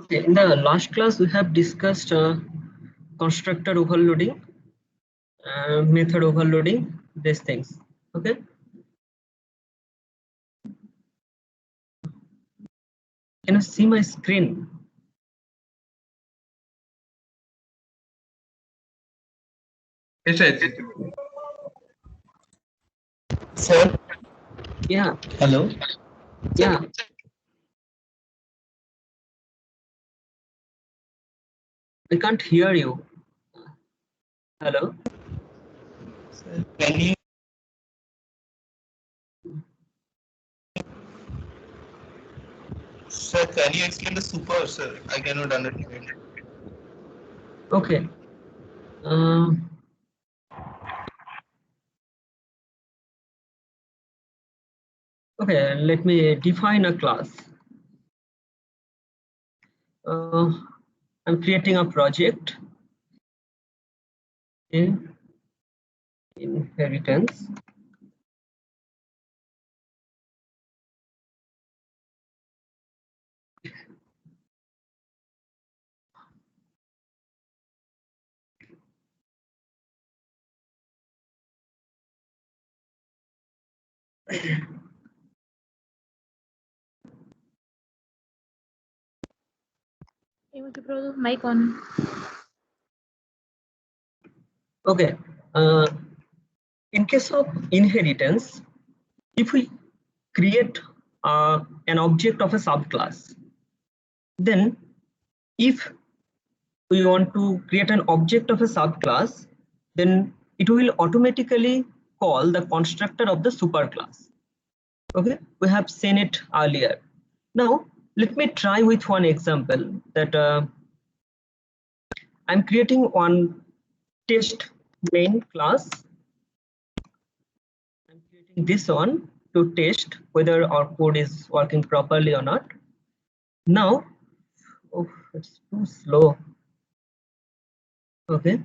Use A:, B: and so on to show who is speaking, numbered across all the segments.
A: Okay, in the last class we have discussed constructor overloading, method overloading, these things. Okay. Can you see my screen?
B: Yes, sir.
A: Yeah,
B: Hello.
A: yeah. I can't hear you. Hello.
B: Sir, can you explain the super, sir? I cannot understand.
A: Okay. Um, okay. Let me define a class. I'm creating a project in inheritance.
C: Mic on.
A: Okay. In case of inheritance, if we create an object of a subclass, then if we want to create an object of a subclass, then it will automatically call the constructor of the superclass. Okay, we have seen it earlier. Now let me try with one example that I'm creating one test main class. I'm creating this one to test whether our code is working properly or not. Now, oh, it's too slow. Okay.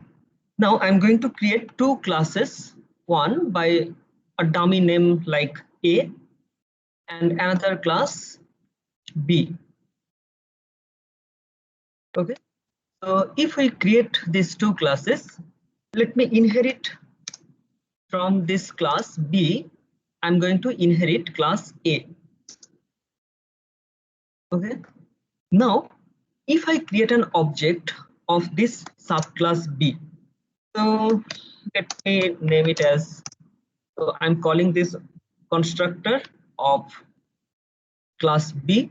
A: Now I'm going to create two classes, one by a dummy name like A and another class B. Okay. So if we create these two classes, let me inherit from this class B. I'm going to inherit class A. Okay. Now, if I create an object of this subclass B, so let me name it as, so I'm calling this constructor of class B.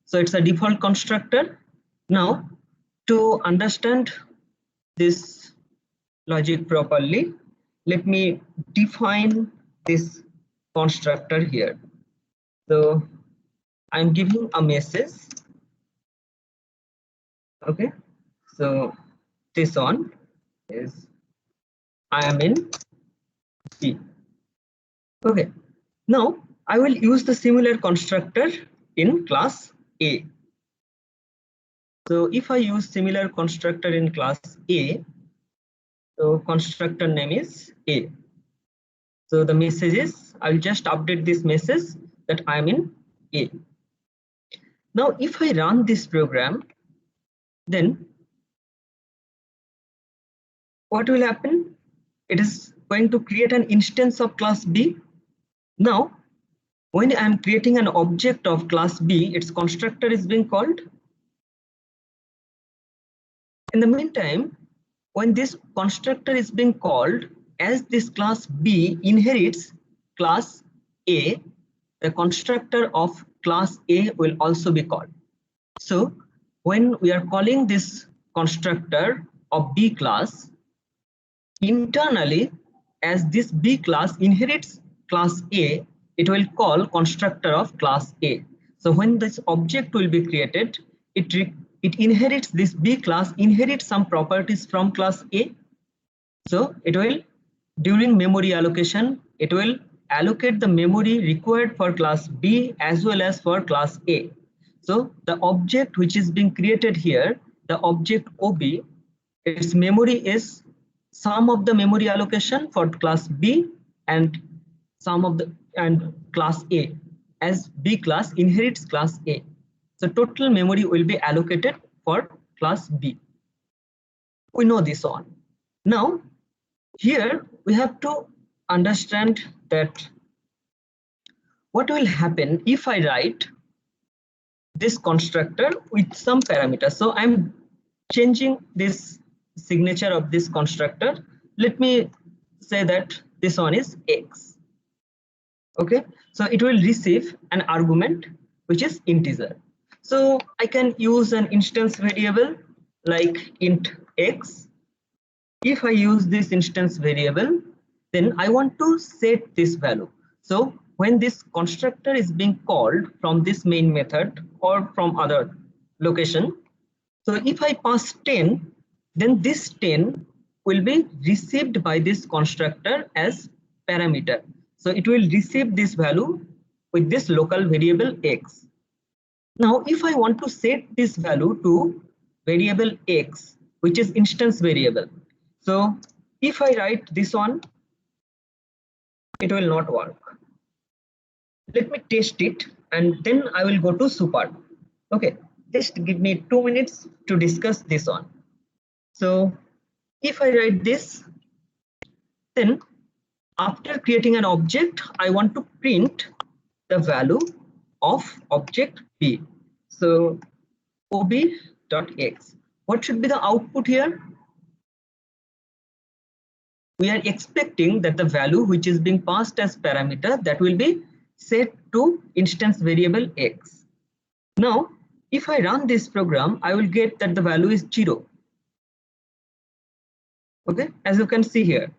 A: So it's a default constructor. Now, to understand this logic properly, let me define this constructor here. So I'm giving a message. Okay. So this one is I am in B. Okay. Now I will use the similar constructor in class A. So if I use similar constructor in class A, so constructor name is A. So the message is, I'll just update this message that I'm in A. Now if I run this program, then what will happen? It is going to create an instance of class B. Now when I'm creating an object of class B, its constructor is being called. In the meantime, when this constructor is being called, as this class B inherits class A, the constructor of class A will also be called. So when we are calling this constructor of B class, internally, as this B class inherits class A, it will call constructor of class A. So when this object will be created, it inherits this B class, inherits some properties from class A. So it will, during memory allocation, it will allocate the memory required for class B as well as for class A. So the object which is being created here, the object OB, its memory is sum of the memory allocation for class B and sum of the and class A, as B class inherits class A. So total memory will be allocated for class B. We know this one. Now here we have to understand that what will happen if I write this constructor with some parameters. So I'm changing this signature of this constructor. Let me say that this one is X. Okay, so it will receive an argument which is integer. So I can use an instance variable like int X. If I use this instance variable, then I want to set this value. So when this constructor is being called from this main method or from other location, so if I pass 10, then this 10 will be received by this constructor as parameter. So it will receive this value with this local variable X. Now if I want to set this value to variable X, which is instance variable, so if I write this one, it will not work. Let me test it and then I will go to super. Okay, just give me 2 minutes to discuss this one. So if I write this, then after creating an object, I want to print the value of object B. So ob.x. What should be the output here? We are expecting that the value which is being passed as parameter, that will be set to instance variable X. Now if I run this program, I will get that the value is 0. Okay, as you can see here,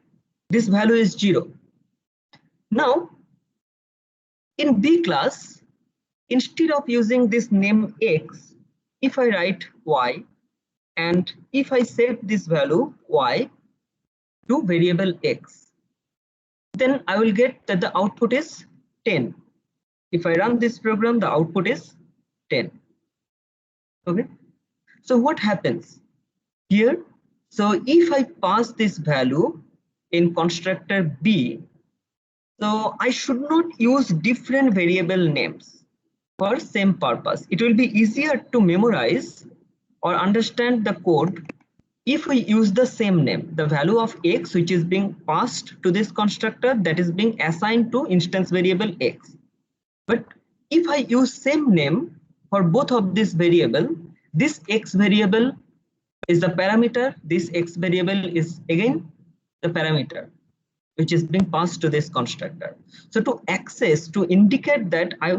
A: this value is 0. Now in B class, instead of using this name X, if I write Y, and if I set this value Y to variable X, then I will get that the output is 10. If I run this program, the output is 10. Okay, so what happens here? So if I pass this value in constructor B, so I should not use different variable names for same purpose. It will be easier to memorize or understand the code if we use the same name, the value of X which is being passed to this constructor, that is being assigned to instance variable X. But if I use same name for both of this variable, this X variable is the parameter, this X variable is again the parameter which is being passed to this constructor. So to access, to indicate that I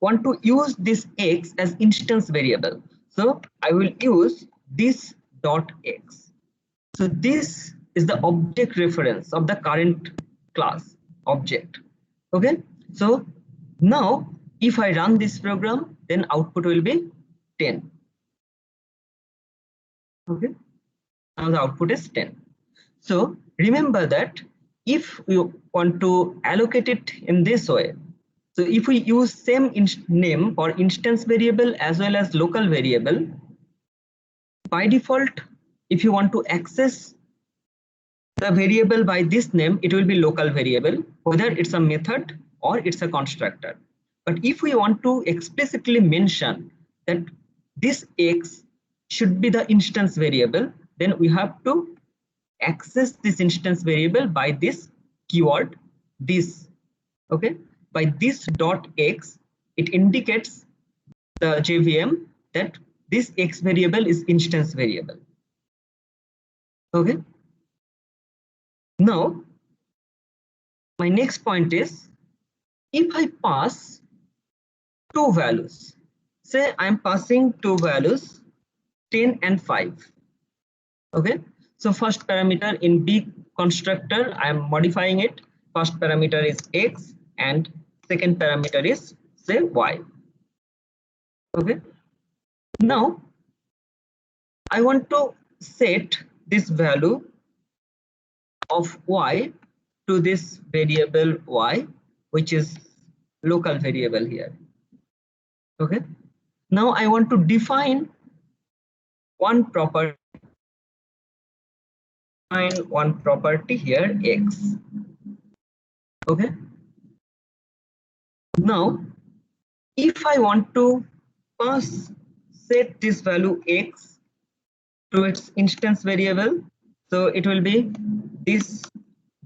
A: want to use this X as instance variable, so I will use this dot X. So this is the object reference of the current class object. Okay, so now if I run this program, then output will be 10. Okay, now the output is 10. So remember that if you want to allocate it in this way, so if we use same name for instance variable as well as local variable, by default, if you want to access the variable by this name, it will be local variable, whether it's a method or it's a constructor. But if we want to explicitly mention that this X should be the instance variable, then we have to access this instance variable by this keyword, this. Okay, by this dot X, it indicates the JVM that this X variable is instance variable. Okay, now my next point is, if I pass two values, say I'm passing two values 10 and 5. Okay, so first parameter in B constructor, I am modifying it. First parameter is X and second parameter is say Y. Okay, now I want to set this value of Y to this variable Y, which is local variable here. Okay, now I want to define one property here, X. Okay, now if I want to pass set this value x to its instance variable. So it will be this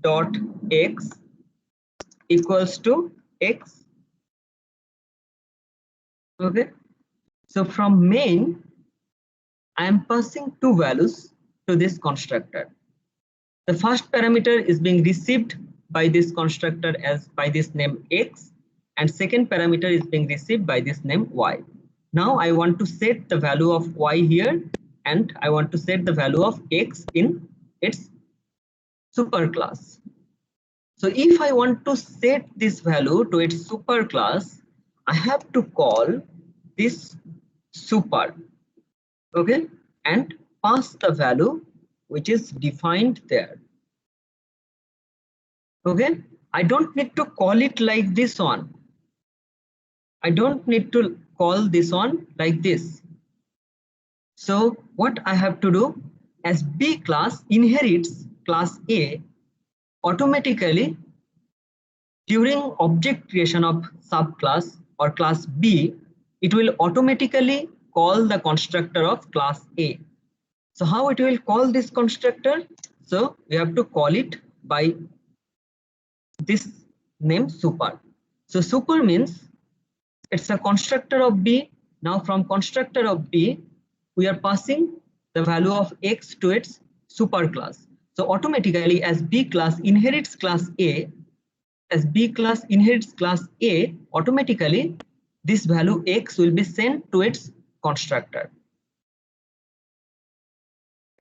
A: dot x equals to x. Okay. So from main, I am passing two values to this constructor. The first parameter is being received by this constructor as by this name x, and second parameter is being received by this name y. Now I want to set the value of y here, and I want to set the value of x in its superclass. So if I want to set this value to its superclass, I have to call this super, okay, and pass the value which is defined there. Okay, I don't need to call it like this one. I don't need to call this one like this. So what I have to do, as B class inherits class A, automatically during object creation of subclass or class B, it will automatically call the constructor of class A. So how it will call this constructor? So we have to call it by this name super. So super means it's a constructor of B. Now from constructor of B, we are passing the value of x to its superclass. So automatically as B class inherits class A, automatically this value x will be sent to its constructor.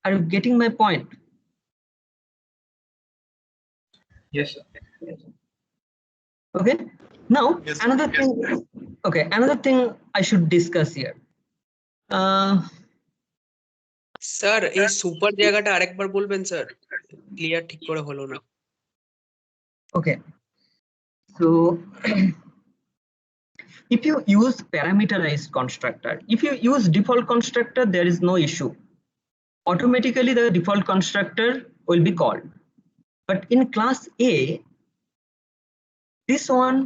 A: Are you getting my point?
B: Yes, sir.
A: Okay. Now
B: Yes,
A: another thing. Okay, another thing I should discuss here.
D: Sir এই super জায়গাটা আরেকবার বলবেন sir, clear ঠিক করে হলো না।
A: Okay, so if you use parameterized constructor, if you use default constructor, there is no issue. Automatically the default constructor will be called. But in class A, this one,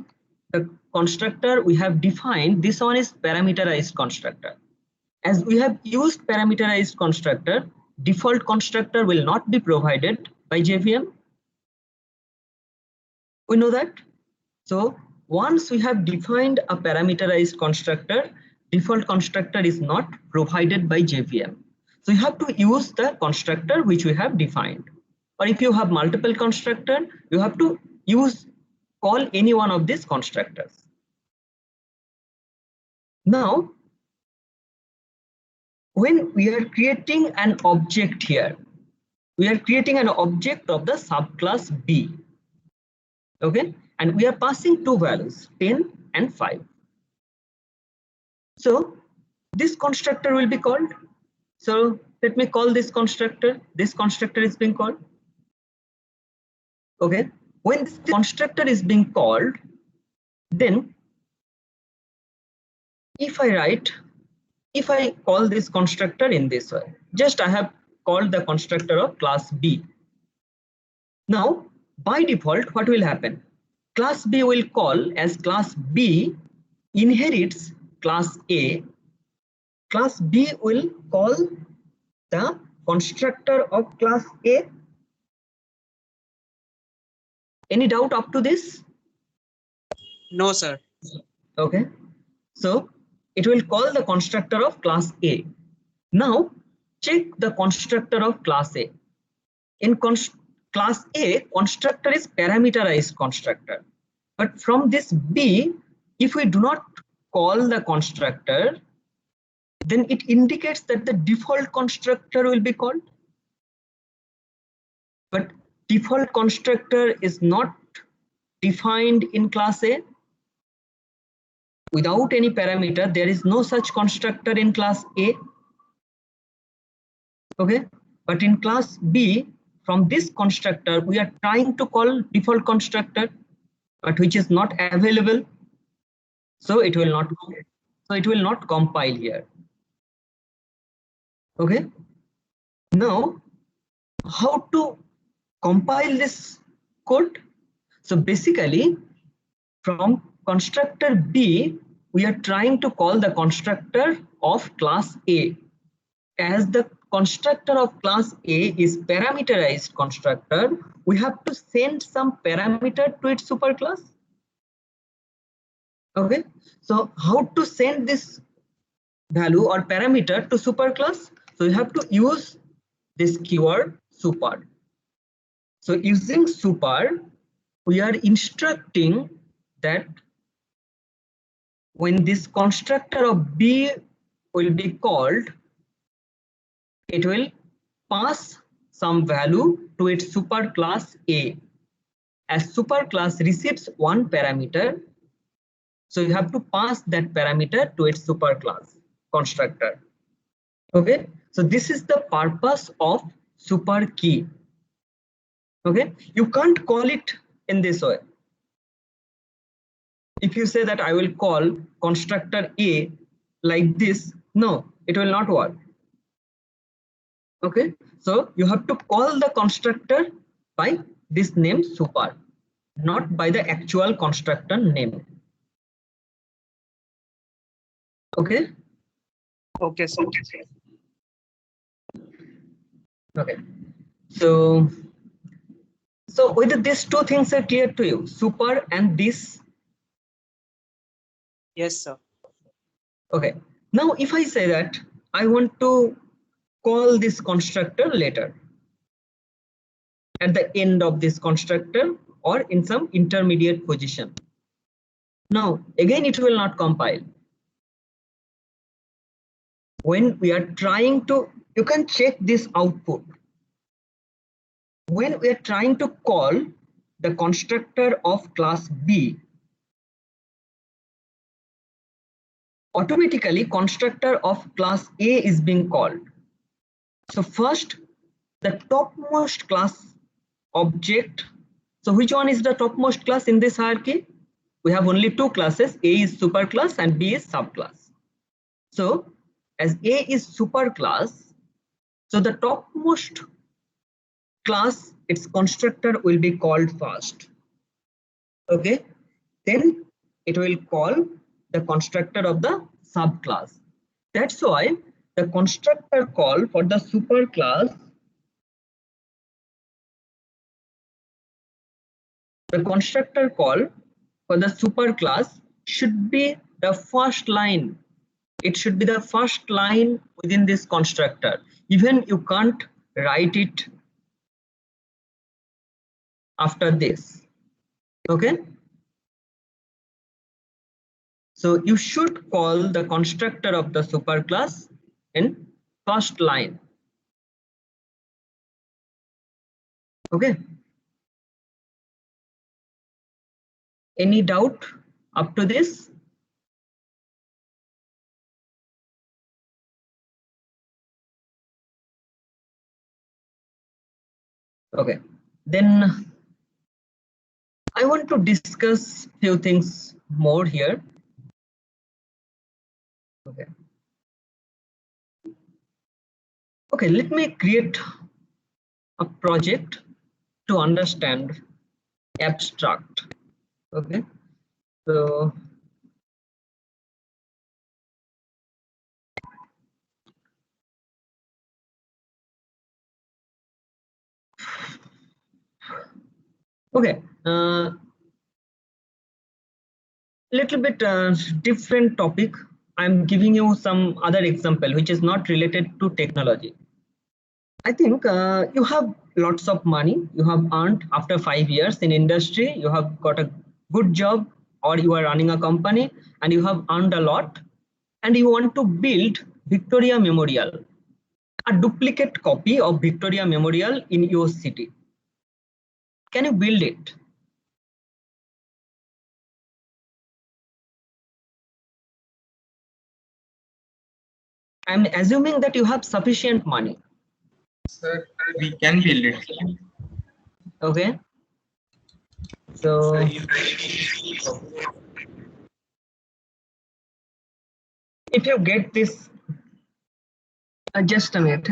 A: the constructor we have defined, this one is parameterized constructor. As we have used parameterized constructor, default constructor will not be provided by JVM. We know that. So once we have defined a parameterized constructor, default constructor is not provided by JVM. So you have to use the constructor which we have defined. Or if you have multiple constructor, you have to call any one of these constructors. Now, when we are creating an object here, we are creating an object of the subclass B. Okay, and we are passing two values, 10 and 5. So this constructor will be called. So let me call this constructor. This constructor is being called. Okay, when this constructor is being called, then if I call this constructor in this way, just I have called the constructor of class B. Now by default, what will happen? Class B will call as class B inherits class A. Class B will call the constructor of class A. Any doubt up to this?
D: No sir.
A: Okay, so it will call the constructor of class A. Now check the constructor of class A. In class A, constructor is parameterized constructor. But from this B, if we do not call the constructor, then it indicates that the default constructor will be called. But default constructor is not defined in class A. Without any parameter, there is no such constructor in class A. Okay, but in class B, from this constructor, we are trying to call default constructor, but which is not available. So it will not compile here. Okay, now how to compile this code? So basically from constructor B, we are trying to call the constructor of class A. As the constructor of class A is parameterized constructor, we have to send some parameter to its superclass. Okay, so how to send this value or parameter to superclass? So you have to use this keyword super. So using super, we are instructing that when this constructor of B will be called, it will pass some value to its superclass A. As superclass receives one parameter, so you have to pass that parameter to its superclass constructor. Okay, so this is the purpose of super key. Okay, you can't call it in this way. If you say that I will call constructor A like this, no, it will not work. Okay, so you have to call the constructor by this name super, not by the actual constructor name. Okay.
D: Okay, sir.
A: Okay. So whether these two things are clear to you, super and this.
D: Yes, sir.
A: Okay. Now, if I say that I want to call this constructor later, at the end of this constructor or in some intermediate position. Now, again, it will not compile. When we are trying to, you can check this output. When we are trying to call the constructor of class B, automatically constructor of class A is being called. So first, the topmost class object. So which one is the topmost class in this hierarchy? We have only two classes, A is superclass and B is subclass. So as A is superclass, so the topmost class, its constructor will be called first. Okay, then it will call the constructor of the subclass. That's why the constructor call for the superclass, the constructor call for the superclass should be the first line. It should be the first line within this constructor. Even you can't write it after this. Okay. So you should call the constructor of the superclass in first line. Okay. Any doubt up to this? Okay. Then I want to discuss few things more here. Okay. Okay, let me create a project to understand abstract. Okay. So okay, little bit different topic. I'm giving you some other example which is not related to technology. I think you have lots of money you have earned after 5 years in industry. You have got a good job or you are running a company and you have earned a lot and you want to build Victoria Memorial, a duplicate copy of Victoria Memorial in your city. Can you build it? I'm assuming that you have sufficient money.
B: Sir, we can build it.
A: Okay. So if you get this, just a minute.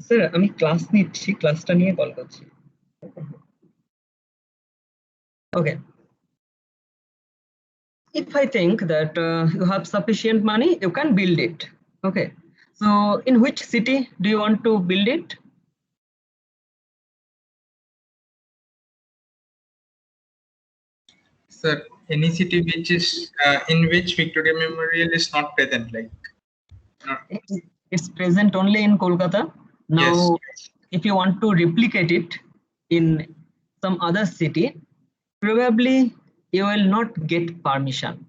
A: Sir, আমি class নিচ্ছি, ক্লাসটা নিয়ে call করছি। Okay. if I think that you have sufficient money, you can build it. Okay. So in which city do you want to build it?
B: Sir, any city which is in which Victoria Memorial is not present, like not,
A: It's present only in Kolkata.
B: yes.
A: Now, if you want to replicate it in some other city, probably you will not get permission.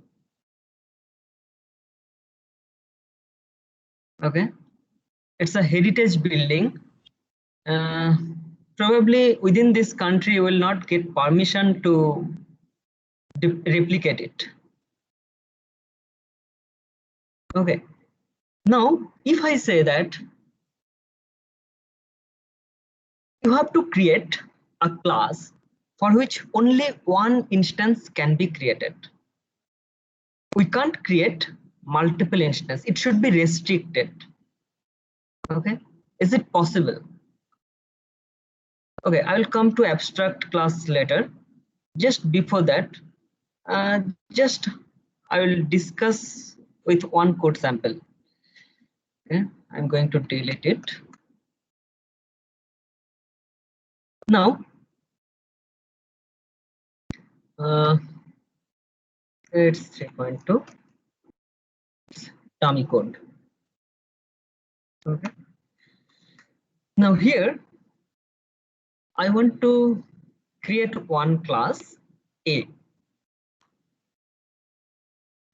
A: Okay. It's a heritage building. Uh, Probably within this country, you will not get permission to replicate it. Okay. Now, if I say that you have to create a class for which only one instance can be created. We can't create multiple instances. It should be restricted. Okay. Is it possible? Okay, I will come to abstract class later. Just before that, just I will discuss with one code sample. Okay, I'm going to delete it. Now, it's 3.2 dummy code. Okay. Now here, I want to create one class A,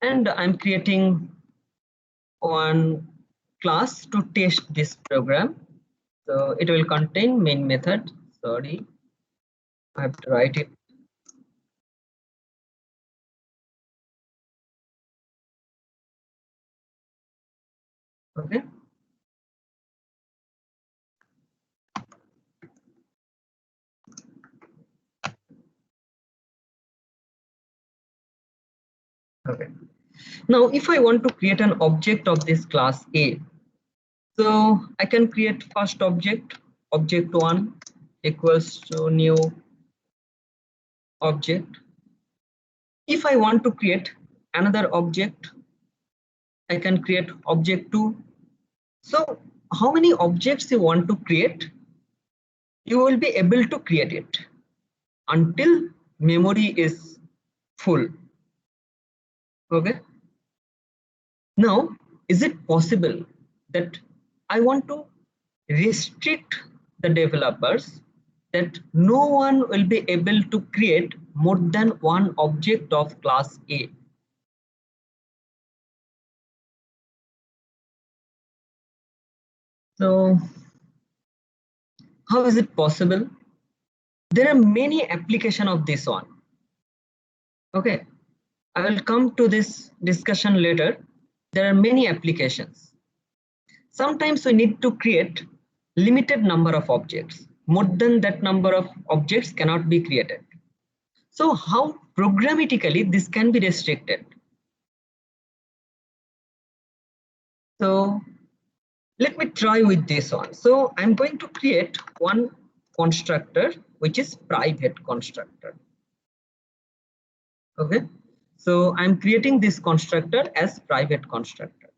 A: and I'm creating one class to test this program. So it will contain main method. Sorry, I have to write it. Okay. Okay. Now, if I want to create an object of this class A, so I can create first object, object 1 equals to new object. If I want to create another object, I can create object 2. So how many objects you want to create? You will be able to create it until memory is full. Okay. Now, is it possible that I want to restrict the developers that no one will be able to create more than one object of class A? So how is it possible? There are many applications of this one. Okay, I will come to this discussion later. There are many applications. Sometimes we need to create limited number of objects. More than that number of objects cannot be created. So how programmatically this can be restricted? So let me try with this one. So I'm going to create one constructor which is private constructor. Okay, so I'm creating this constructor as private constructor.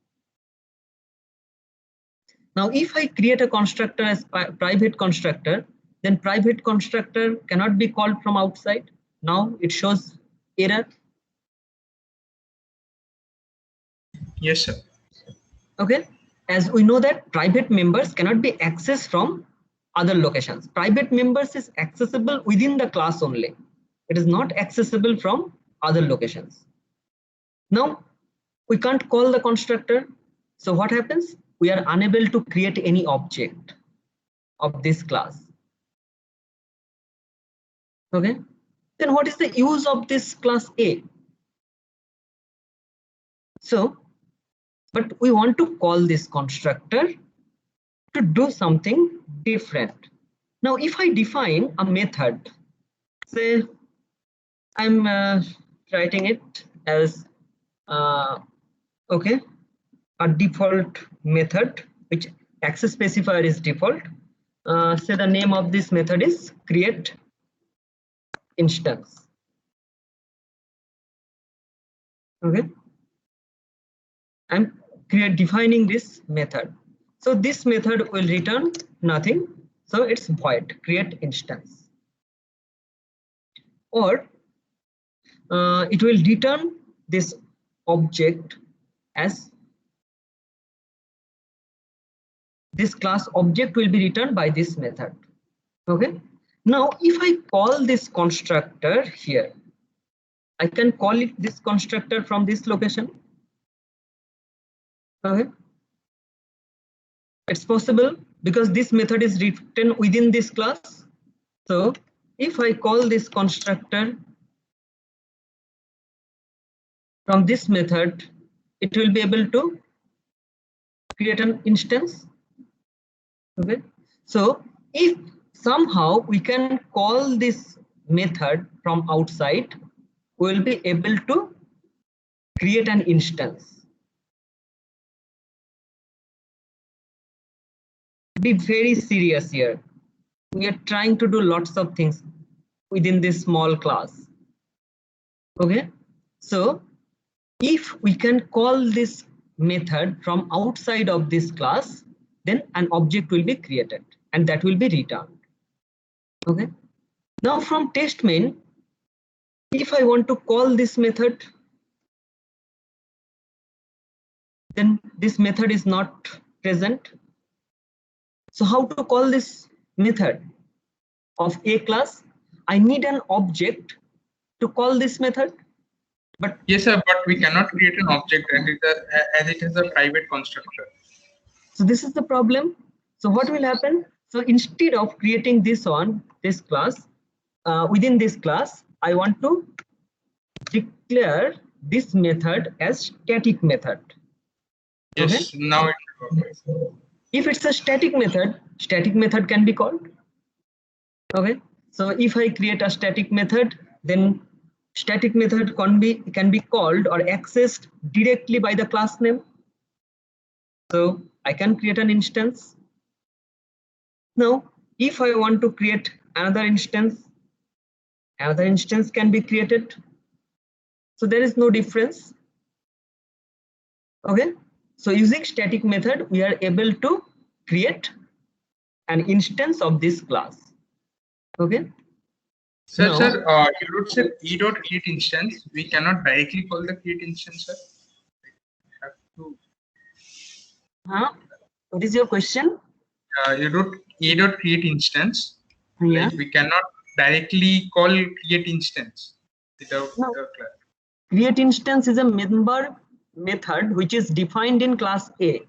A: Now if I create a constructor as private constructor, then private constructor cannot be called from outside. Now it shows error.
B: Yes, sir.
A: Okay, as we know that private members cannot be accessed from other locations. Private members is accessible within the class only. It is not accessible from other locations. Now we can't call the constructor. So what happens? We are unable to create any object of this class. Okay, then what is the use of this class A? So, but we want to call this constructor to do something different. Now, if I define a method, say I'm writing it as okay, a default method which access specifier is default. Say the name of this method is create instance. Okay, I'm defining this method. So this method will return nothing. So it's void, create instance. Or it will return this object as this class object will be returned by this method. Okay. Now, if I call this constructor here, I can call it this constructor from this location. Okay. It's possible because this method is written within this class. So if I call this constructor from this method, it will be able to create an instance. Okay. So if somehow we can call this method from outside, we will be able to create an instance. Be very serious here. We are trying to do lots of things within this small class. Okay, so if we can call this method from outside of this class, then an object will be created and that will be returned. Okay, now from test main, if I want to call this method, then this method is not present. So how to call this method of a class? I need an object to call this method. But
B: Yes, sir, but we cannot create an object as it is a private constructor.
A: so this is the problem. So what will happen? So instead of creating this class, within this class, I want to declare this method as static method.
B: Yes,
A: Okay.
B: now it will work.
A: If it's a static method can be called. Okay. So if I create a static method, then static method can be called or accessed directly by the class name. So I can create an instance. Now, if I want to create another instance can be created. So there is no difference. Okay. So using static method, we are able to create an instance of this class. Okay.
B: Sir,
A: Now,
B: you wrote say e.create instance. We cannot directly call the create instance, sir. We have to.
A: what is your question?
B: You wrote e.create instance.
A: Yeah.
B: Like we cannot directly call create instance without
A: No.
B: class.
A: Create instance is a member method which is defined in class A.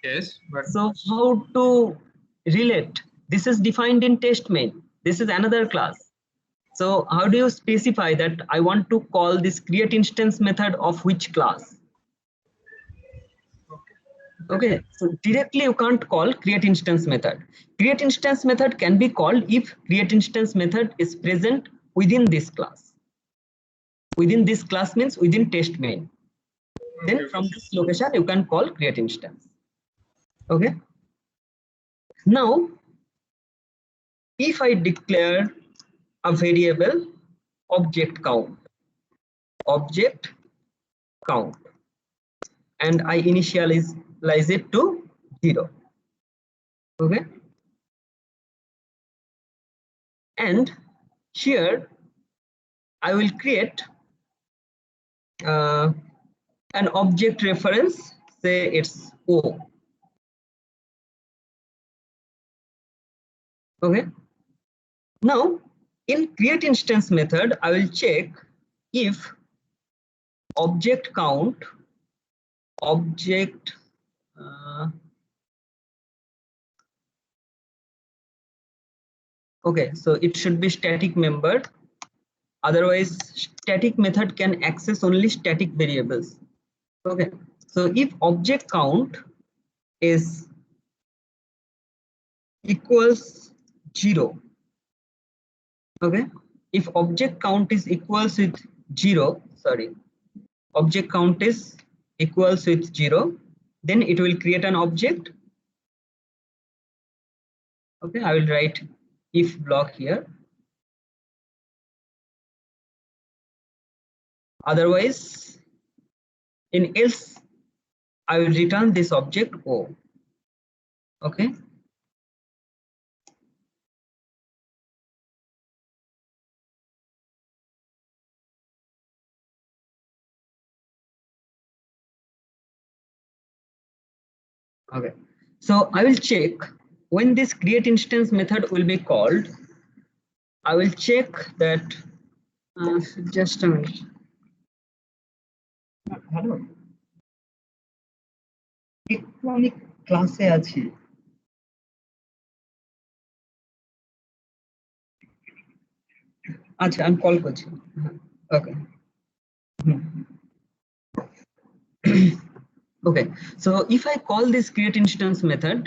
B: Yes, but
A: So how to relate? This is defined in test main. This is another class. So how do you specify that I want to call this create instance method of which class? Okay, so directly you can't call create instance method. Create instance method can be called if create instance method is present within this class. Within this class means within test main. Then from this location you can call create instance. Okay. Now, if I declare a variable object count, and I initialize it to 0. Okay. And here I will create an object reference, say it's O. Okay. Now, in create instance method, I will check if object count, okay, so it should be static member. Otherwise, static method can access only static variables. Okay, so if object count is equals 0, okay, if object count is equals with 0, object count is equals with 0, then it will create an object. Okay, I will write if block here. Otherwise, In else, I will return this object O. Okay. Okay. So I will check when this create instance method will be called. I will check that. Just a minute. Hello. একটু আমি ক্লাসে আছি। আচ্ছা আমি call করছি। ওকে। Okay, so if I call this create instance method,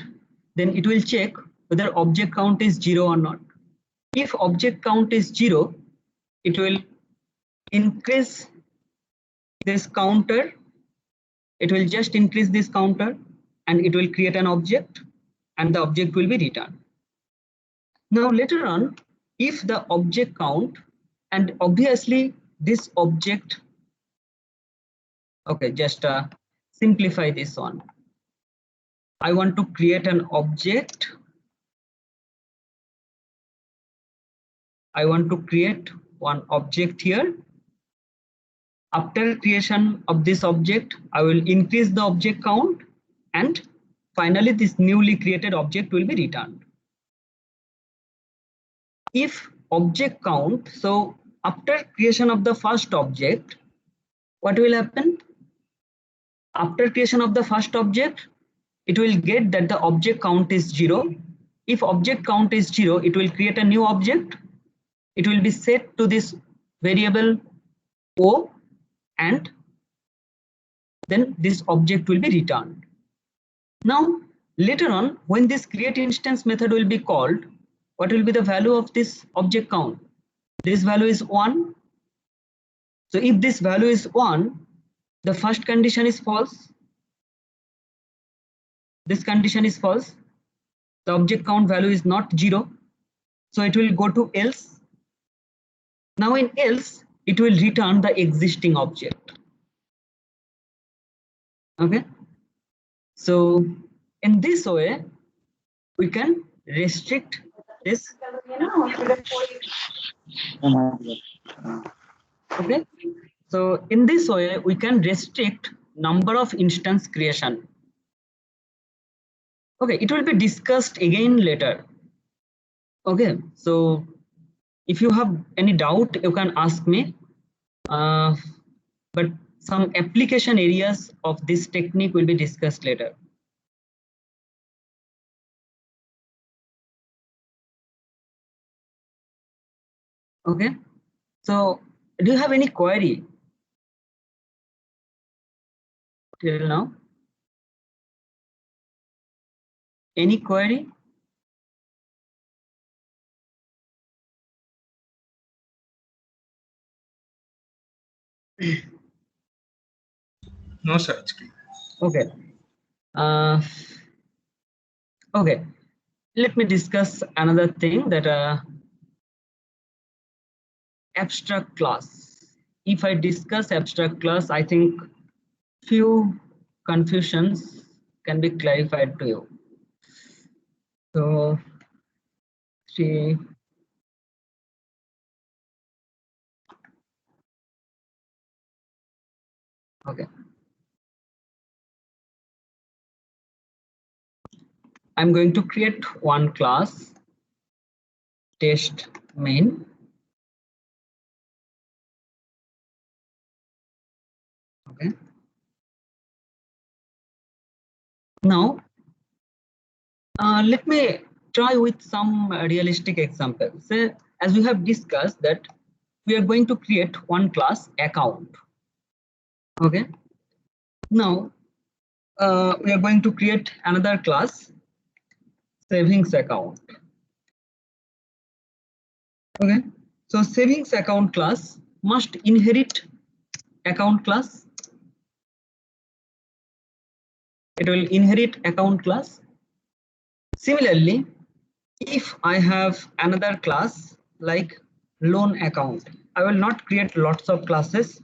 A: then it will check whether object count is 0 or not. If object count is 0, it will increase this counter. It will just increase this counter and it will create an object and the object will be returned. Now later on, if the object count, and obviously this object, okay, just simplify this one. I want to create an object. I want to create one object here. After creation of this object, I will increase the object count and finally this newly created object will be returned. If object count, so after creation of the first object, what will happen? After creation of the first object, it will get that the object count is 0. If object count is 0, it will create a new object. It will be set to this variable O and then this object will be returned. Now later on, when this create instance method will be called, what will be the value of this object count? This value is 1. So if this value is 1, the first condition is false. This condition is false. The object count value is not 0. So it will go to else. Now in else, it will return the existing object. Okay. So in this way, we can restrict this. Okay. So in this way, we can restrict number of instance creation. Okay, it will be discussed again later. Okay, so if you have any doubt, you can ask me. But some application areas of this technique will be discussed later. Okay, so do you have any query till now? Any query?
B: No, sir. It's clear.
A: Okay. Okay. Let me discuss another thing, that abstract class. If I discuss abstract class, I think few confusions can be clarified to you. So, see. Okay. I'm going to create one class, test main. Okay. Now, let me try with some realistic examples. So, as we have discussed that we are going to create one class account. Okay. Now, we are going to create another class savings account. Okay. So savings account class must inherit account class. It will inherit account class. Similarly, if I have another class like loan account, I will not create lots of classes.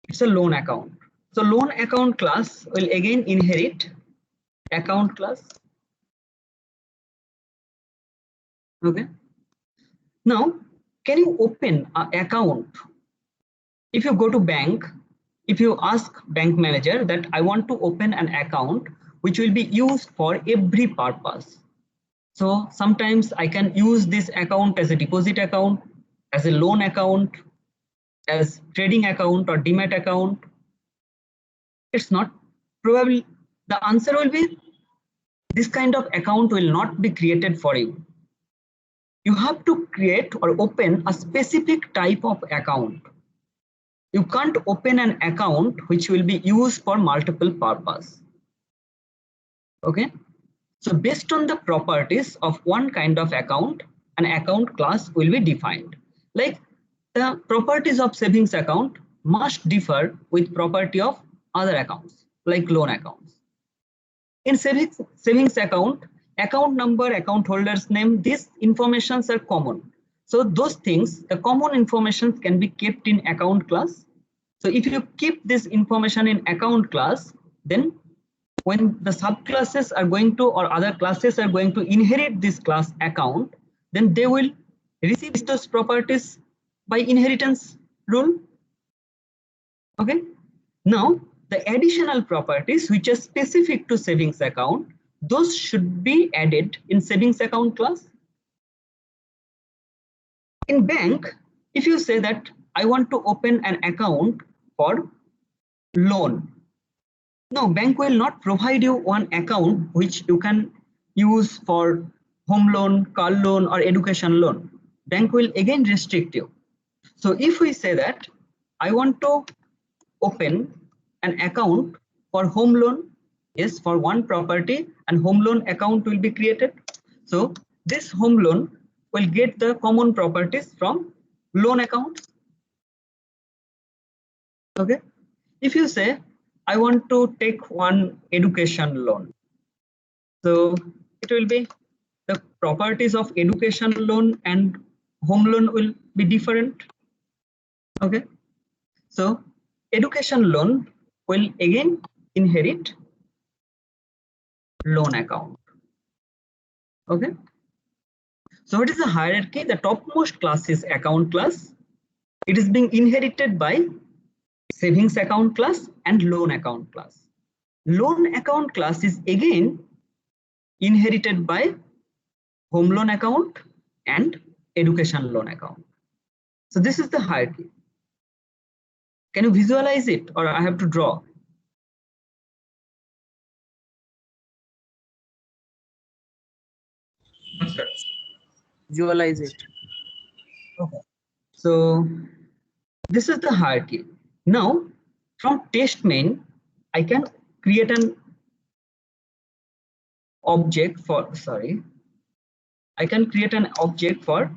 A: It's a loan account. So loan account class will again inherit account class. Okay. Now, can you open an account? If you go to bank, if you ask bank manager that I want to open an account which will be used for every purpose. So sometimes I can use this account as a deposit account, as a loan account, as trading account or demat account. It's not probably, the answer will be this kind of account will not be created for you. You have to create or open a specific type of account. You can't open an account which will be used for multiple purpose. Okay. So based on the properties of one kind of account, an account class will be defined. Like the properties of savings account must differ with property of other accounts, like loan accounts. In savings account, account number, account holder's name, these informations are common. So those things, the common information can be kept in account class. So if you keep this information in account class, then when the subclasses are going to or other classes are going to inherit this class account, then they will receive those properties by inheritance rule. Okay. Now the additional properties which are specific to savings account, those should be added in savings account class. In bank, if you say that I want to open an account for loan, no, bank will not provide you one account which you can use for home loan, car loan or education loan. Bank will again restrict you. So if we say that I want to open an account for home loan, yes, for one property, and home loan account will be created. So this home loan will get the common properties from loan accounts. Okay. If you say I want to take one education loan, so it will be the properties of education loan and home loan will be different. Okay. So education loan will again inherit loan account. Okay. So what is the hierarchy? The topmost class is account class. It is being inherited by savings account class and loan account class. Loan account class is again inherited by home loan account and education loan account. So this is the hierarchy. Can you visualize it or I have to draw?
B: No, sir.
D: Visualize it.
A: Okay. So this is the hierarchy. Now from test main, I can create an object for, I can create an object for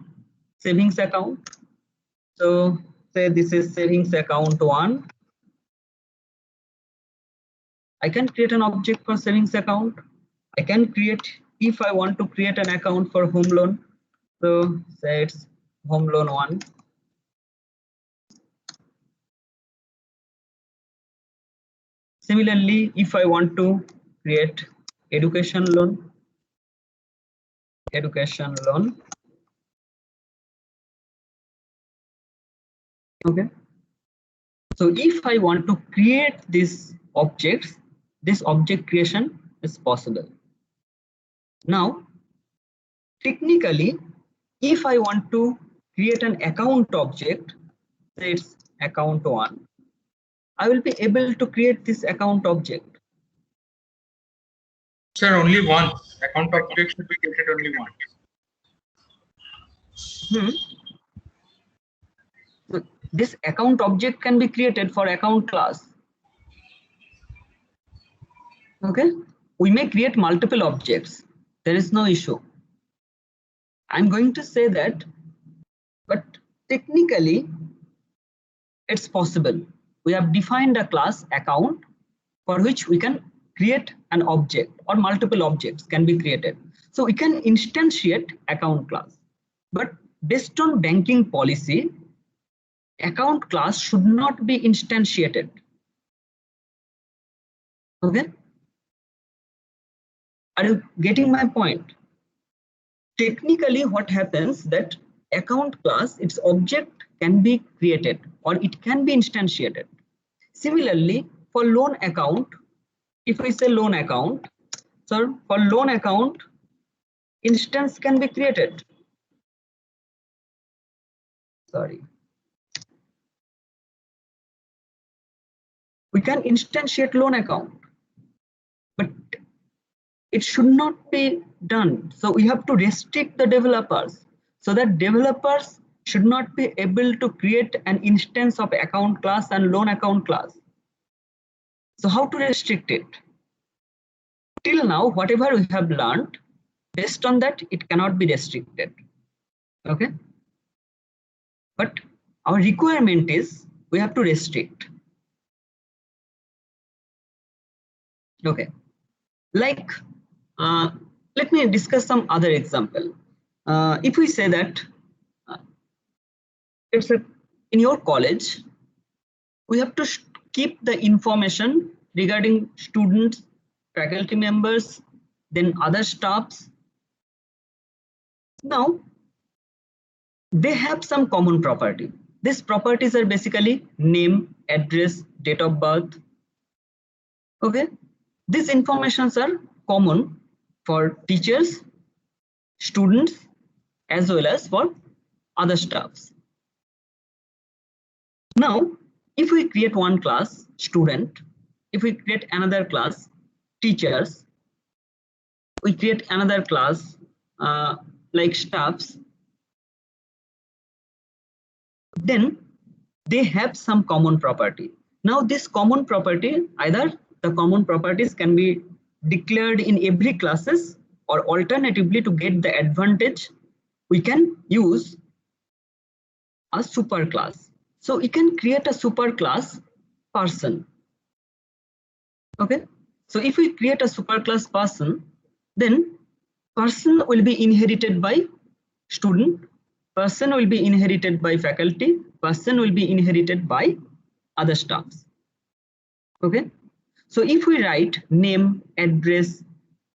A: savings account. So say this is savings account 1. I can create an object for savings account. I can create, if I want to create an account for home loan, so say it's home loan 1. Similarly, if I want to create education loan, okay. So if I want to create these objects, this object creation is possible. Now, technically, if I want to create an account object, say it's account 1, I will be able to create this account object.
B: Sir, only one. Account object should be created only one.
A: So this account object can be created for account class. Okay, we may create multiple objects. There is no issue. I'm going to say that, but technically it's possible. We have defined a class account for which we can create an object or multiple objects can be created. So we can instantiate account class, but based on banking policy, account class should not be instantiated. Okay, are you getting my point? Technically what happens that account class, its object can be created or it can be instantiated. Similarly, for loan account, if we say loan account, so for loan account, instance can be created. Sorry. We can instantiate loan account, but it should not be done. So we have to restrict the developers so that developers should not be able to create an instance of account class and loan account class. So how to restrict it? Till now, whatever we have learned, based on that, it cannot be restricted. Okay. But our requirement is we have to restrict. Okay. Like, let me discuss some other example. If we say that in your college, we have to keep the information regarding students, faculty members, then other staffs. Now, they have some common property. These properties are basically name, address, date of birth. Okay, these informations are common for teachers, students, as well as for other staffs. Now, if we create one class, student, if we create another class, teachers, we create another class like staffs, then they have some common property. Now this common property, either the common properties can be declared in every classes, or alternatively, to get the advantage, we can use a super class. So we can create a super class person. Okay, so if we create a super class person, then person will be inherited by student, person will be inherited by faculty, person will be inherited by other staffs. Okay, so if we write name, address,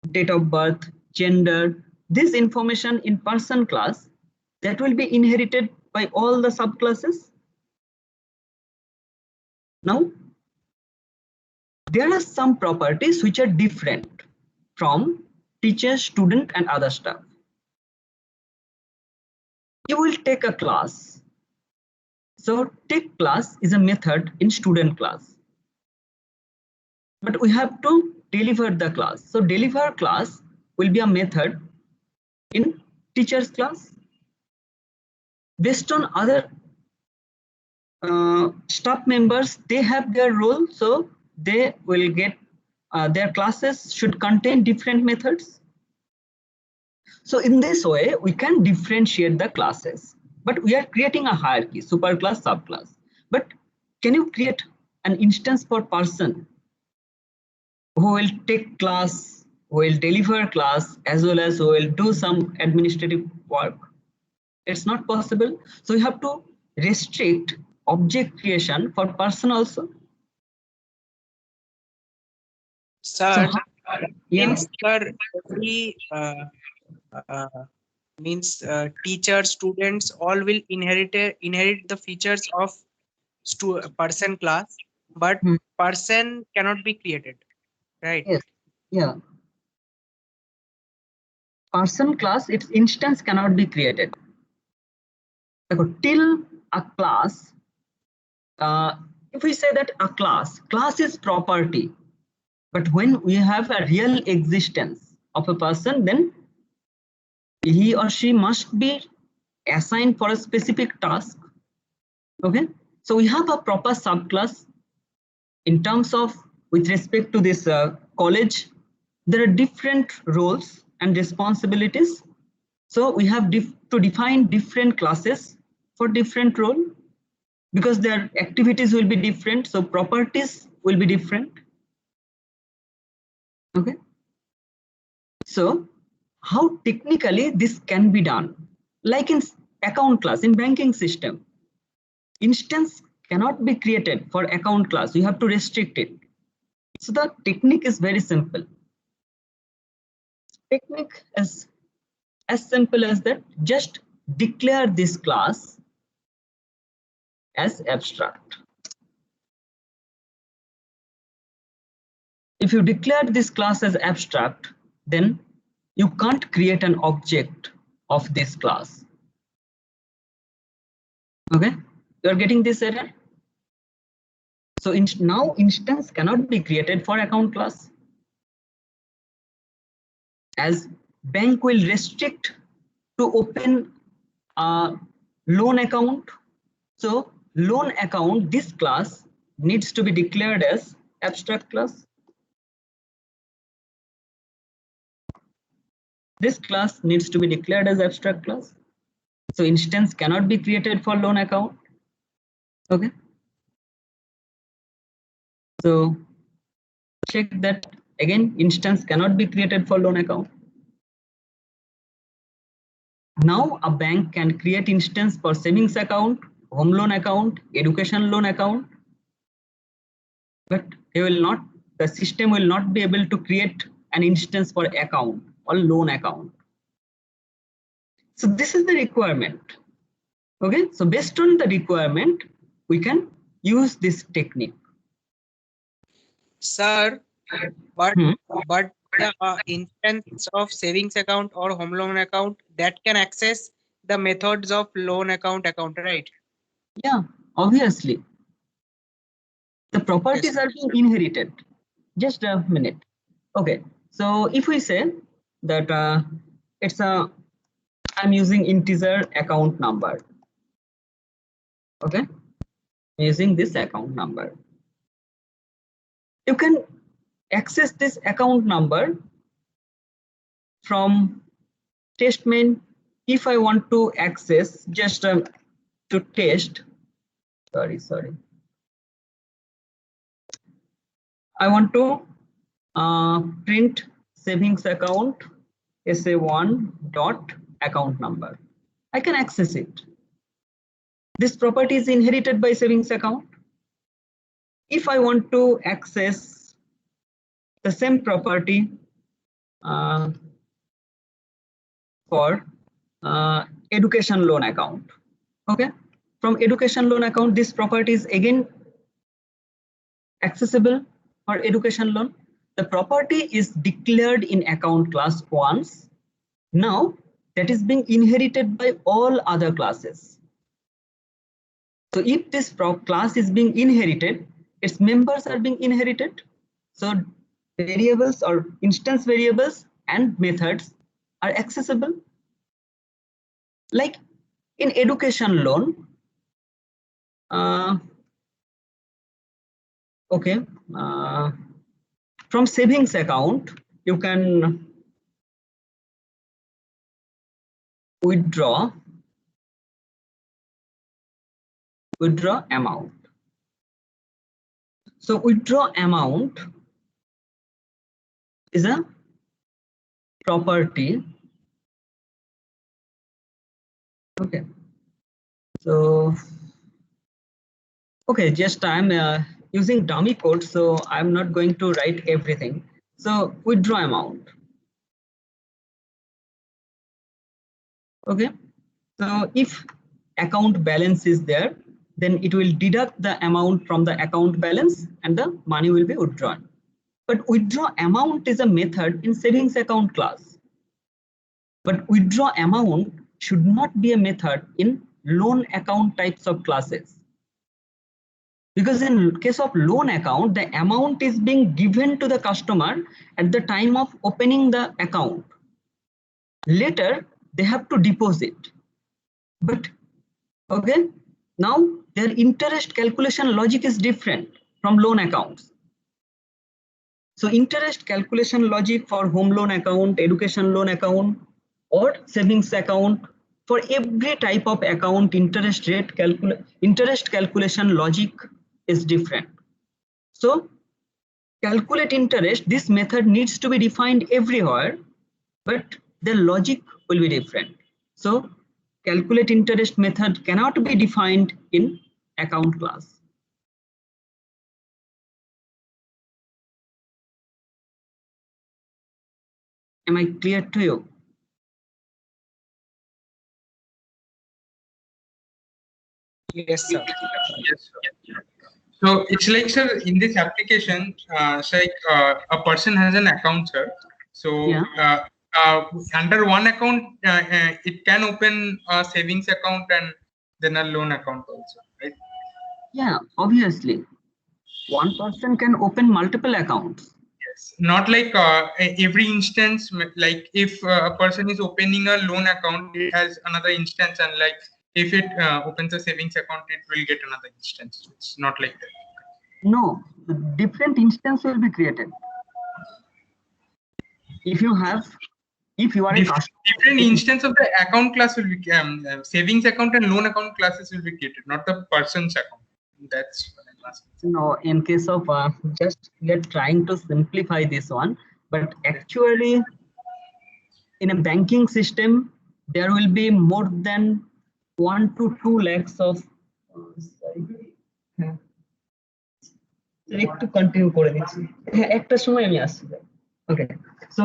A: date of birth, gender, this information in person class, that will be inherited by all the subclasses. Now, there are some properties which are different from teacher, student, and other staff. You will take a class. So take class is a method in student class. But we have to deliver the class. So deliver class will be a method in teacher's class. Based on other staff members, they have their role. So they will get their classes should contain different methods. So in this way, we can differentiate the classes. But we are creating a hierarchy, superclass, subclass. But can you create an instance for person who will take class, who will deliver class, as well as who will do some administrative work? It's not possible. So you have to restrict object creation for person also.
D: Sir,
A: So, yeah.
D: means sir, every means teachers, students all will inherit the features of person class, but person cannot be created, right?
A: Yes. Yeah. Person class, its instance cannot be created. Till a class, if we say that a class is property, but when we have a real existence of a person, then he or she must be assigned for a specific task. Okay, so we have a proper subclass. In terms of, with respect to this college, there are different roles and responsibilities. So we have to define different classes for different role, because their activities will be different, so properties will be different. Okay, so how technically this can be done? Like in account class, in banking system, instance cannot be created for account class. You have to restrict it. So the technique is very simple. Technique is as simple as that. Just declare this class as abstract. If you declare this class as abstract, then you can't create an object of this class. Okay, you are getting this error? So now instance cannot be created for account class, as bank will restrict to open a loan account. So loan account, this class needs to be declared as abstract class. This class needs to be declared as abstract class. So instance cannot be created for loan account. Okay. So check that again, instance cannot be created for loan account. Now a bank can create instance for savings account, home loan account, education loan account, but the system will not be able to create an instance for account or loan account. So this is the requirement. Okay, so based on the requirement, we can use this technique.
D: Sir, but the instance of savings account or home loan account that can access the methods of loan account, right?
A: Yeah, obviously. The properties are being inherited. Just a minute. Okay, so if we say that I'm using integer account number. Okay, using this account number. You can access this account number from test main. If I want to access just to test, sorry. I want to print savings account SA1 dot account number. I can access it. This property is inherited by savings account. If I want to access the same property for education loan account, okay, from education loan account, this property is again accessible for education loan. The property is declared in account class once. Now that is being inherited by all other classes. So if this class is being inherited, its members are being inherited. So variables or instance variables and methods are accessible. Like in education loan, okay, from savings account, you can withdraw amount. So withdraw amount is a property. Okay. So, okay, just I'm using dummy code, so I'm not going to write everything. So withdraw amount. Okay. So if account balance is there, then it will deduct the amount from the account balance and the money will be withdrawn. But withdraw amount is a method in savings account class. But withdraw amount should not be a method in loan account types of classes. Because in case of loan account, the amount is being given to the customer at the time of opening the account. Later, they have to deposit. But okay, now their interest calculation logic is different from loan accounts. So interest calculation logic for home loan account, education loan account, or savings account, for every type of account, interest calculation logic is different. So calculate interest, this method needs to be defined everywhere, but the logic will be different. So calculate interest method cannot be defined in account class. Am I clear to you?
D: Yes, sir.
B: Yes, sir. So it's like, sir, in this application, it's like a person has an account, sir. So
A: Yeah.
B: under one account, it can open a savings account and then a loan account also, right?
A: Yeah, obviously. One person can open multiple accounts.
B: Yes. Not like every instance, like if a person is opening a loan account, it has another instance, and like if it opens a savings account, it will get another instance. It's not like that.
A: No, different instance will be created. If you are a
B: Different instance of the account class will be savings account and loan account classes will be created, not the person's account. That's what I'm asking.
A: no, in case of just we are trying to simplify this one, but actually in a banking system there will be more than 1 to 2 lakhs of একটু continue করে দিচ্ছি হ্যাঁ একটা সময় আমি আসছি okay so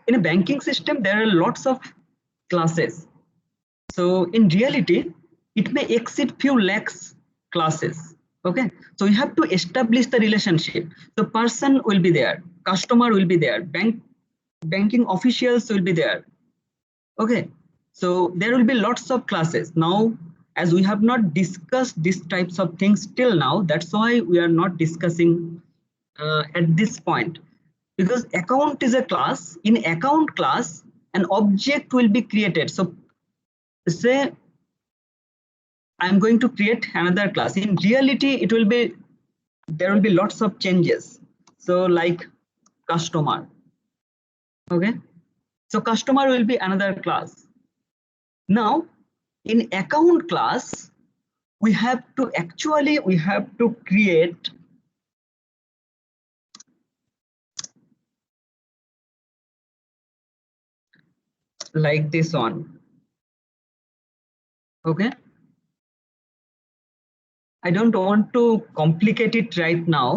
A: in a banking system there are lots of classes. So in reality it may exceed few lakhs classes. Okay, so you have to establish the relationship. The person will be there, customer will be there, banking officials will be there. Okay, so there will be lots of classes. Now as we have not discussed these types of things till now, that's why we are not discussing at this point, because account is a class. In account class an object will be created. So say I'm going to create another class. In reality it will be, there will be lots of changes. So like customer. Okay, so customer will be another class. Now in account class we have to create like this one. Okay, I don't want to complicate it right now.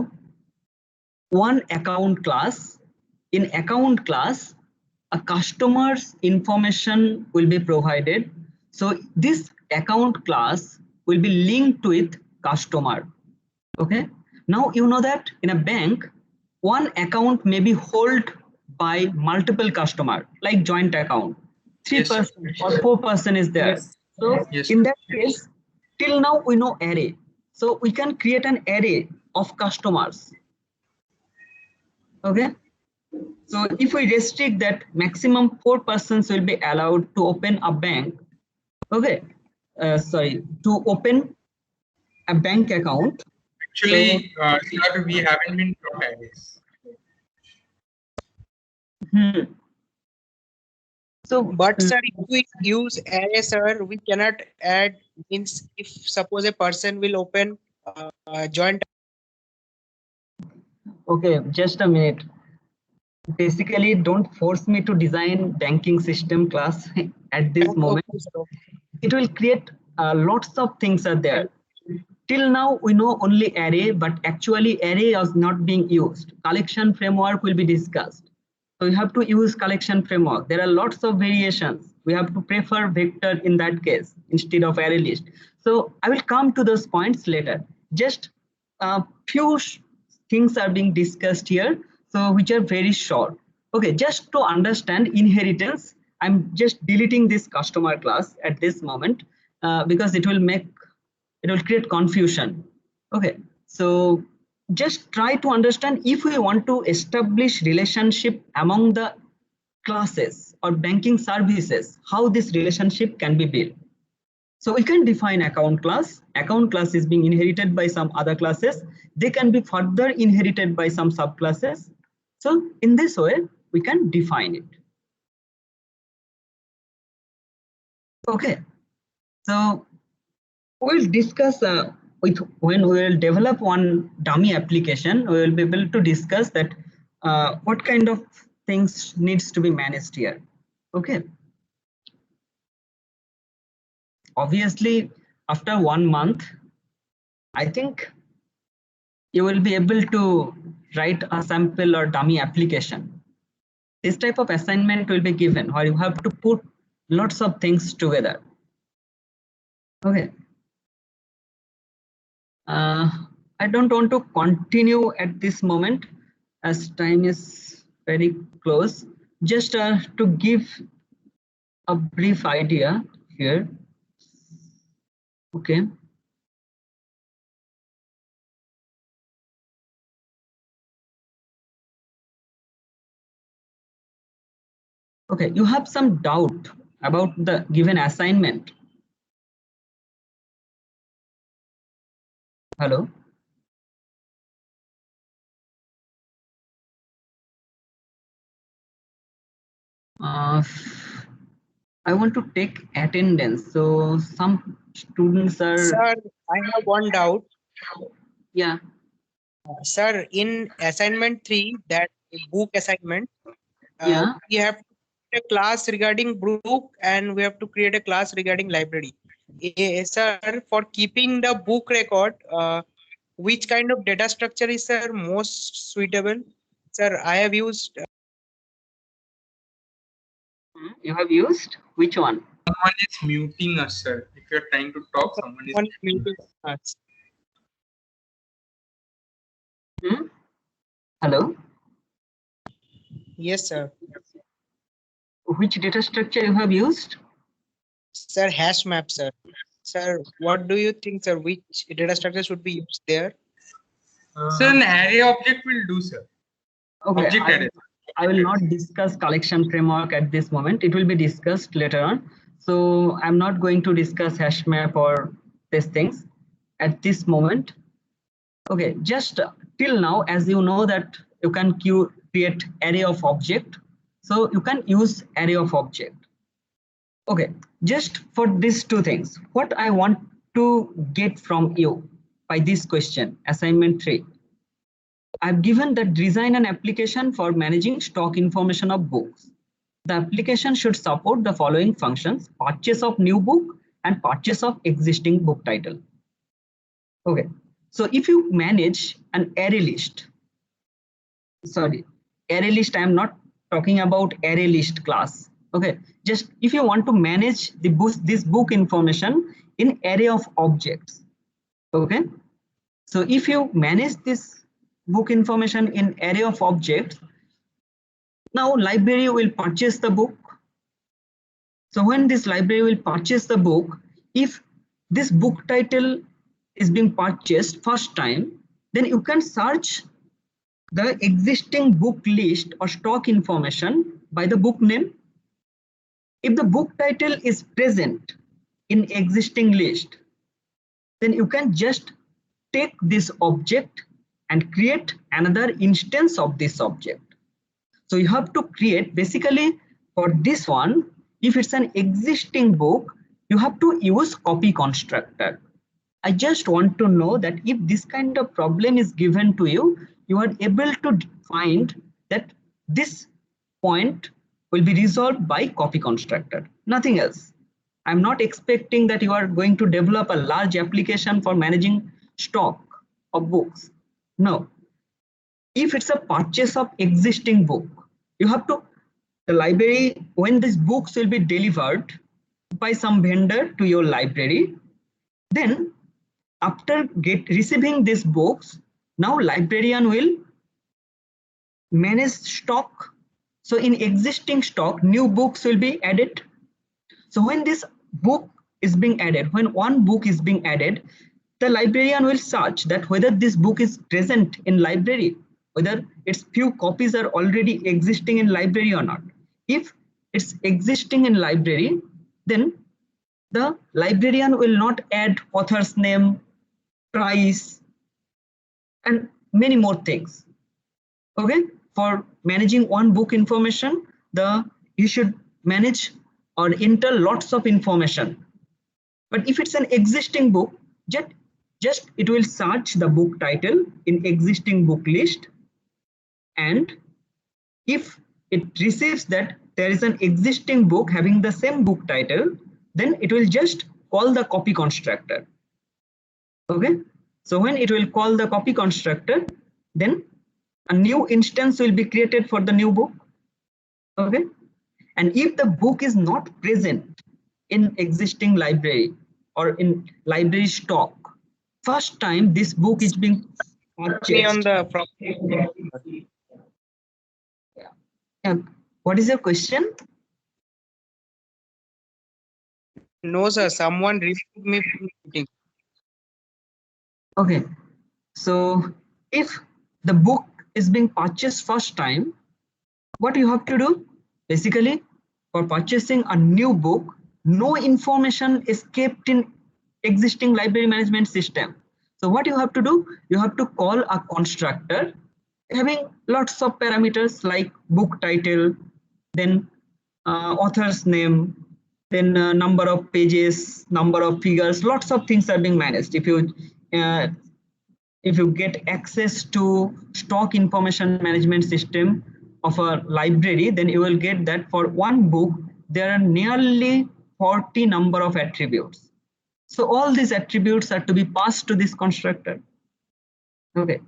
A: One account class. In account class a customer's information will be provided. So this account class will be linked with customer. Okay, now you know that in a bank one account may be held by multiple customer, like joint account. 3% or 4% is there.
D: Yes.
A: So
B: Yes.
A: in that case till now we know array, so we can create an array of customers. Okay, so if we restrict that maximum 4 persons will be allowed to open a bank. Okay, to open a bank account.
B: Actually, sir, we haven't been taught arrays.
A: So
D: But sir, if we use array, sir, we cannot add, means if suppose a person will open joint.
A: okay, just a minute. Basically don't force me to design banking system class at this moment.
D: Okay, sir.
A: It will create lots of things are there. Till now we know only array, but actually array is not being used. Collection framework will be discussed. So you have to use collection framework. There are lots of variations. We have to prefer vector in that case instead of array list. So I will come to those points later. Just a few things are being discussed here, so which are very short. Okay, just to understand inheritance, I'm just deleting this customer class at this moment because it will create confusion. Okay, so just try to understand, if we want to establish relationship among the classes or banking services, how this relationship can be built. So we can define account class. Account class is being inherited by some other classes. They can be further inherited by some subclasses. So in this way we can define it. Okay, so we'll discuss when we will develop one dummy application, we will be able to discuss that what kind of things needs to be managed here. Okay, obviously after 1 month I think you will be able to write a sample or dummy application. this type of assignment will be given where you have to put lots of things together. Okay. I don't want to continue at this moment as time is very close. Just to give a brief idea here. Okay. Okay, you have some doubt about the given assignment. Hello. I want to take attendance. So some students are.
D: Sir, I have one doubt.
A: Yeah.
D: Sir, in assignment 3, that book assignment,
A: Yeah.
D: we have to create a class regarding book and we have to create a class regarding library. Sir, for keeping the book record, which kind of data structure is, sir, most suitable? Sir, I have used.
A: You have used which one?
B: Someone is muting us, sir. If you're trying to talk, someone is
D: Muting us.
A: Hello.
D: Yes, sir.
A: Which data structure you have used?
D: Sir, hash map, sir. Sir, what do you think, sir? Which data structure should be used there?
B: So an array object will do, sir.
A: Okay,
B: Object array.
A: I will not discuss collection framework at this moment. It will be discussed later on. So I'm not going to discuss hash map or these things at this moment. Okay, just till now, as you know that you can create array of object. So you can use array of object. Okay, just for these two things, what I want to get from you by this question, assignment 3. I've given the design an application for managing stock information of books. The application should support the following functions: purchase of new book and purchase of existing book title. Okay, so if you manage an array list, sorry, array list, I'm not talking about array list class. Okay, just if you want to manage the book, this book information in array of objects. Okay, so if you manage this book information in array of objects, now library will purchase the book. So when this library will purchase the book, if this book title is being purchased first time, then you can search the existing book list or stock information by the book name. If the book title is present in existing list, then you can just take this object and create another instance of this object. So you have to create, basically for this one, if it's an existing book, you have to use copy constructor. I just want to know that if this kind of problem is given to you, you are able to find that this point will be resolved by copy constructor, nothing else. I'm not expecting that you are going to develop a large application for managing stock of books. No. If it's a purchase of existing book, you have to, the library, when these books will be delivered by some vendor to your library, then after receiving these books, now librarian will manage stock. So in existing stock, new books will be added. So when this book is being added, when one book is being added, the librarian will search that whether this book is present in library, whether its few copies are already existing in library or not. If it's existing in library, then the librarian will not add author's name, price, and many more things. Okay, for managing one book information, you should manage or enter lots of information. But if it's an existing book, just it will search the book title in existing book list, and if it receives that there is an existing book having the same book title, then it will just call the copy constructor. Okay, so when it will call the copy constructor, then a new instance will be created for the new book. Okay, and if the book is not present in existing library or in library stock, first time this book is being
D: Me on
A: purchased.
D: the from
A: And what is your question?
D: no sir, someone removed me from the meeting.
A: Okay, so if the book is being purchased first time, what you have to do? Basically, for purchasing a new book, no information is kept in existing library management system. So what you have to do? You have to call a constructor having lots of parameters like book title, then author's name, then number of pages, number of figures, lots of things are being managed. Uh, if you get access to stock information management system of a library, then you will get that for one book there are nearly 40 number of attributes. So all these attributes are to be passed to this constructor. Okay,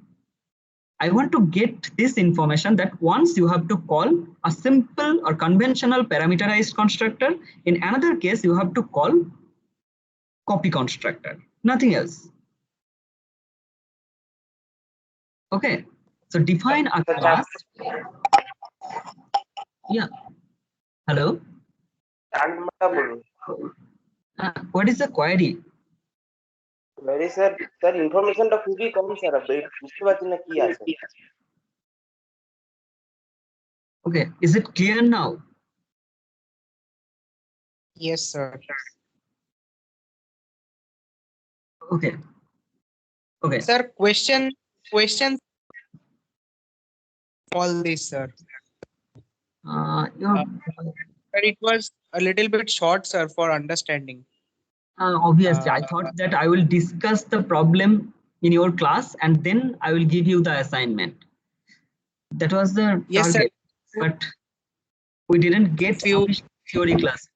A: I want to get this information that once you have to call a simple or conventional parameterized constructor, in another case you have to call copy constructor, nothing else. Okay, so define a class. Yeah, hello. What is the query?
E: Very sir, information টা খুবই কম sir, বুঝতে পারছি না কি আছে।
A: Okay, is it clear now?
D: Yes sir.
A: Okay. Okay.
D: Sir, question all this sir. But it was a little bit short sir for understanding.
A: Obviously, I thought that I will discuss the problem in your class and then I will give you the assignment. That was the
D: Yes sir.
A: target, but we didn't get
D: Few-
A: sufficient theory classes.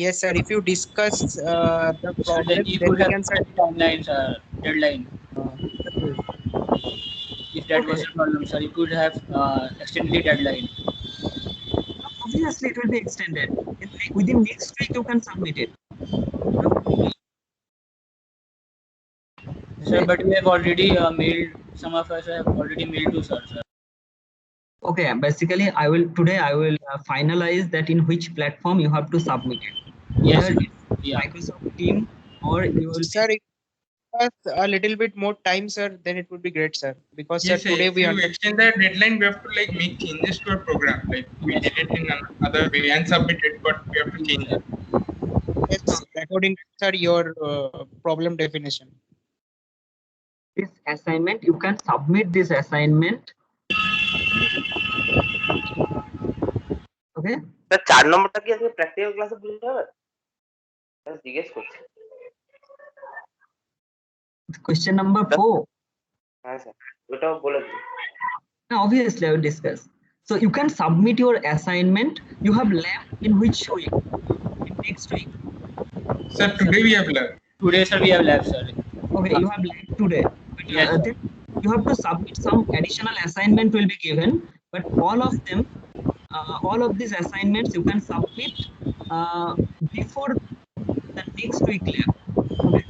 D: Yes sir, if you discuss the
F: Sir,
D: problem,
F: then you
D: then
F: could
D: we
F: have
D: can set
F: timelines, deadline. If that was
A: Okay.
F: the problem, sir, you could have extended the deadline.
A: Obviously, it will be extended. Within next week, you can submit it.
F: Sir, but we have already mailed. Some of us have already mailed to sir.
A: Okay, basically, today I will finalize that in which platform you have to submit it.
F: Yes,
A: Whether
F: sir.
A: it's
F: Yeah.
A: Microsoft Team or you will.
D: sir, if you have a little bit more time sir, then it would be great sir, because
B: Yes,
D: sir, today
B: if
D: we
B: you
D: understand.
B: extend the deadline, we have to like make changes to our program. Like we
F: Yes.
B: did it in another way and submit it, but we have to change it.
D: Yes, according to sir, your problem definition.
A: This assignment, you can submit this assignment. Okay.
E: Sir 4 নম্বরটা কি আজকে practical ক্লাসে বুঝতে হবে? Sir জিজ্ঞেস করছি।
A: Question number 4.
E: হ্যাঁ sir, ওটাও বলে দিন।
A: Now, obviously, I will discuss. So you can submit your assignment. You have lab in which week? In next week.
B: Sir, today we have learned.
F: Today, sir, we have lab, sir.
A: Okay, you have lab today. But,
F: Yes, sir.
A: then you have to submit some additional assignment will be given. But all of them, all of these assignments you can submit before the next week lab. Okay.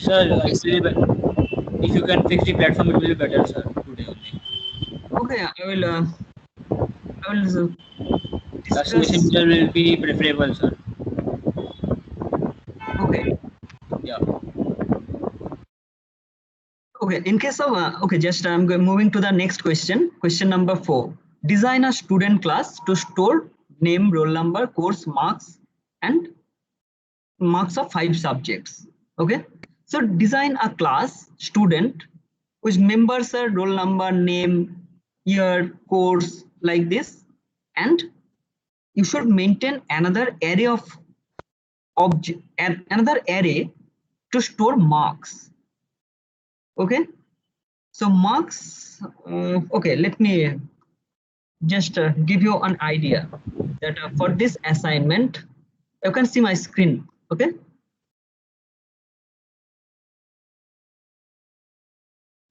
F: Sir, it will be if you can fix the platform, it will be better, sir. Today only.
A: Okay, I will
F: Customization
A: discuss.
F: feature will be preferable, sir.
A: Okay.
F: Yeah.
A: Okay, in case of okay, just I'm moving to the next question. Question number 4. Design a student class to store name, roll number, course marks, and marks of 5 subjects. Okay, so design a class student which members are roll number, name, year, course, like this, and you should maintain another array of object and another array to store marks. Okay, so marks, okay, let me just give you an idea that for this assignment, you can see my screen. Okay,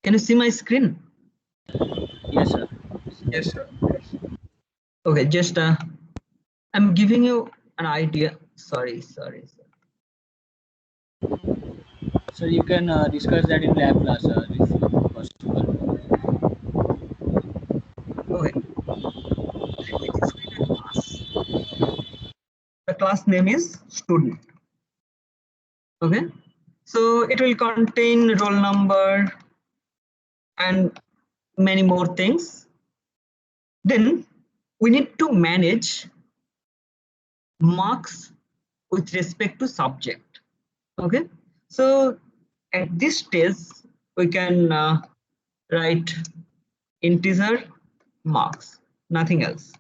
A: can you see my screen?
F: Yes, sir.
B: Yes, sir.
A: Okay, just I'm giving you an idea. Sorry.
F: So you can discuss that in lab class, if possible.
A: Okay. Let me define a class. The class name is student. Okay. So it will contain roll number and many more things. Then we need to manage marks with respect to subject. Okay. So at this stage, we can write integer marks, nothing else.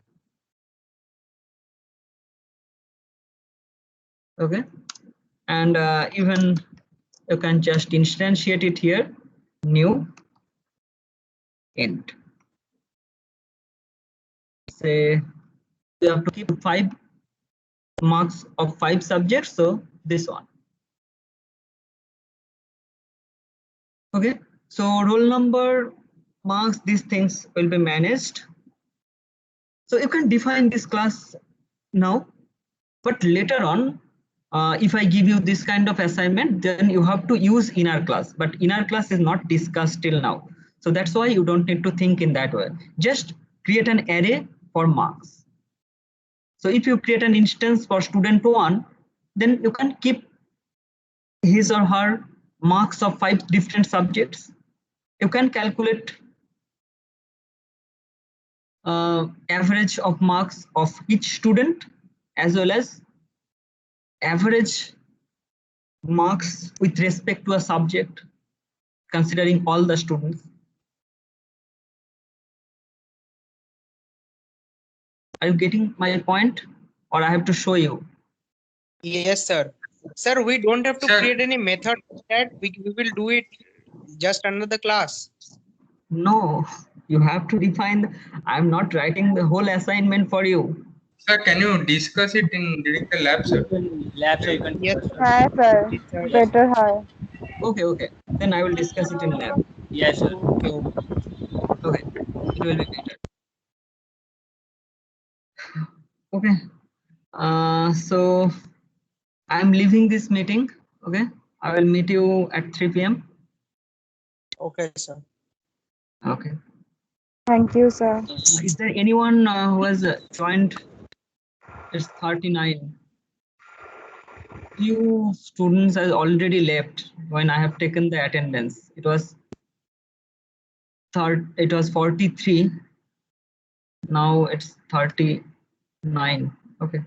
A: Okay. And even you can just instantiate it here, new int. Say you have to keep 5 marks of 5 subjects, so this one. Okay, so roll number, marks, these things will be managed. So you can define this class now, but later on, if I give you this kind of assignment, then you have to use inner class, but inner class is not discussed till now. So that's why you don't need to think in that way. Just create an array for marks. So if you create an instance for student 1, then you can keep his or her marks of 5 different subjects. You can calculate average of marks of each student as well as average marks with respect to a subject considering all the students. Are you getting my point, or I have to show you?
D: Yes, sir. Sir, we don't have to
B: Sir.
D: create any method for that. We will do it just under the class.
A: No, you have to define. I'm not writing the whole assignment for you.
B: Sir, can you discuss it in during the lab, sir?
F: Lab, so you can
D: Yes,
F: discuss.
D: sir.
G: Hi, sir.
D: Yes, sir.
G: Better hi.
A: Okay. Then I will discuss it in lab.
F: Yes, sir.
D: Okay, okay.
A: Okay, it will be better. Okay. So I'm leaving this meeting. Okay, I will meet you at 3 p.m.
D: Okay, sir.
A: Okay.
G: Thank you, sir.
A: Is there anyone who has joined? It's 39. Few students have already left when I have taken the attendance. It was 43. Now it's 39. Okay.